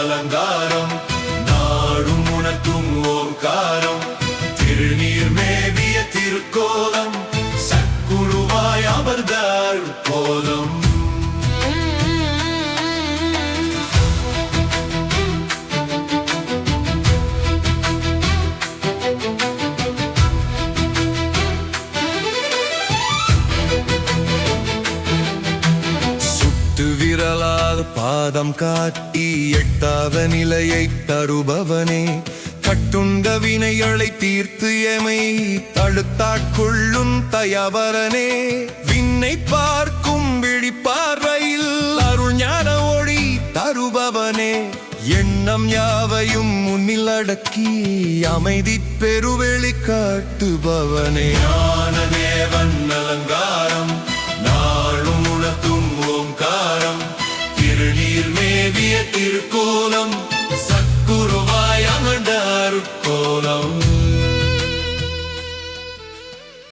அலங்காரம் நாடும் உணர்த்தும் ஓங்காரம் திருநீர் மேவிய திருக்கோலம் சக்குருவாய் அமர்ந்தார் கோலம் விரலால் பாதம் காட்டி எட்டாத நிலையை தருபவனே கட்டுண்ட வினைகளை தீர்த்து எமை தடுத்தாட்கொள்ளும் தயவரனே விண்ணை பார்க்கும் விழிப்பார்வையில் அருள் ஞான ஒளி தருபவனே எண்ணம் யாவையும் முன்னில் அடக்கி அமைதி பெருவெளி காட்டுபவனே ஞான தேவன் அலங்காரம் நாளும் உணர்த்தும் ஓங்காரம் திருநீர் மேவிய திருக்கோலம் சக்குருவா